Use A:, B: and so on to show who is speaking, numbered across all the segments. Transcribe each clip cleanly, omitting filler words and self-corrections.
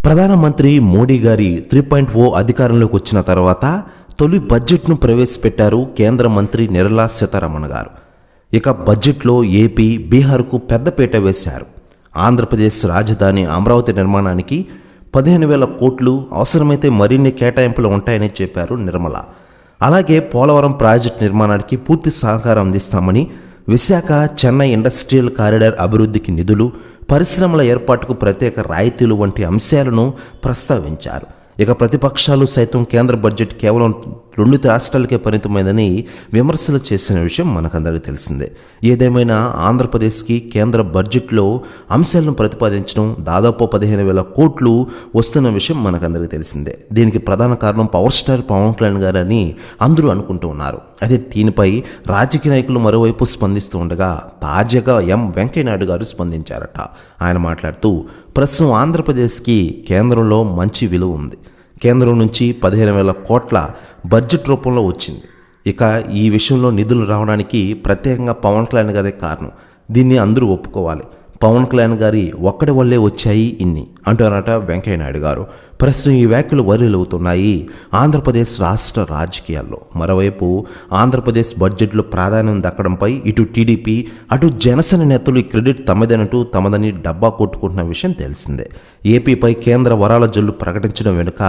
A: ప్రధానమంత్రి మోడీ గారి 3.0 అధికారంలోకి వచ్చిన తర్వాత తొలి బడ్జెట్ను ప్రవేశపెట్టారు కేంద్ర మంత్రి నిర్మలా సీతారామన్ గారు. ఇక బడ్జెట్లో ఏపీ, బీహార్కు పెద్దపీట వేశారు. ఆంధ్రప్రదేశ్ రాజధాని అమరావతి నిర్మాణానికి 15,000 కోట్లు, అవసరమైతే మరిన్ని కేటాయింపులు ఉంటాయని చెప్పారు నిర్మల. అలాగే పోలవరం ప్రాజెక్టు నిర్మాణానికి పూర్తి సహకారం అందిస్తామని, విశాఖ చెన్నై ఇండస్ట్రియల్ కారిడార్ అభివృద్ధికి నిధులు, పరిశ్రమల ఏర్పాటుకు ప్రత్యేక రాయితీలు వంటి అంశాలను ప్రస్తావించారు. ఇక ప్రతిపక్షాలు సైతం కేంద్ర బడ్జెట్ కేవలం 2 రాష్ట్రాలకే పరిమితమైందని విమర్శలు చేసిన విషయం మనకందరికీ తెలిసిందే. ఏదేమైనా ఆంధ్రప్రదేశ్కి కేంద్ర బడ్జెట్లో అంశాలను ప్రతిపాదించడం, దాదాపు 15,000 కోట్లు వస్తున్న విషయం మనకందరికీ తెలిసిందే. దీనికి ప్రధాన కారణం పవర్ స్టార్ పవన్ కళ్యాణ్ గారని అందరూ అనుకుంటూ ఉన్నారు. అదే దీనిపై రాజకీయ నాయకులు మరోవైపు స్పందిస్తూ ఉండగా తాజాగా వెంకయ్యనాయుడు గారు స్పందించారట. ఆయన మాట్లాడుతూ, ప్రస్తుతం ఆంధ్రప్రదేశ్కి కేంద్రంలో మంచి విలువ ఉంది. కేంద్రం నుంచి 15,000 కోట్ల బడ్జెట్ రూపంలో వచ్చింది. ఇక ఈ విషయంలో నిధులు రావడానికి ప్రత్యేకంగా పవన్ కళ్యాణ్ గారే కారణం. దీన్ని అందరూ ఒప్పుకోవాలి. పవన్ కళ్యాణ్ గారి ఒక్కడి వల్లే వచ్చాయి ఇన్ని అంటున్నారట వెంకయ్యనాయుడు గారు. ప్రస్తుతం ఈ వ్యాఖ్యలు వైరల్ అవుతున్నాయి ఆంధ్రప్రదేశ్ రాష్ట్ర రాజకీయాల్లో. మరోవైపు ఆంధ్రప్రదేశ్ బడ్జెట్లో ప్రాధాన్యం దక్కడంపై ఇటు టీడీపీ, అటు జనసేన నేతలు ఈ క్రెడిట్ తమదని డబ్బా కొట్టుకుంటున్న విషయం తెలిసిందే. ఏపీపై కేంద్ర వరాల జల్లు ప్రకటించడం వెనుక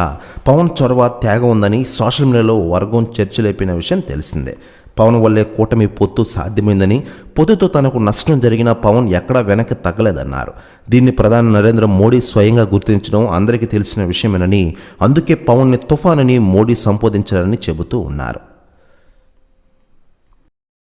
A: పవన్ చొరవ, త్యాగం ఉందని సోషల్ మీడియాలో వర్గం చర్చలేపిన విషయం తెలిసిందే. పవన్ వల్లే కూటమి పొత్తు సాధ్యమైందని, పొత్తుతో తనకు నష్టం జరిగిన పవన్ ఎక్కడా వెనక్కి తగ్గలేదన్నారు. దీన్ని ప్రధాని నరేంద్ర మోడీ స్వయంగా గుర్తించడం అందరికీ తెలిసిన విషయమేనని, అందుకే పవన్ని తుఫాన్ అని మోడీ సంబోధించారని చెబుతూ ఉన్నారు.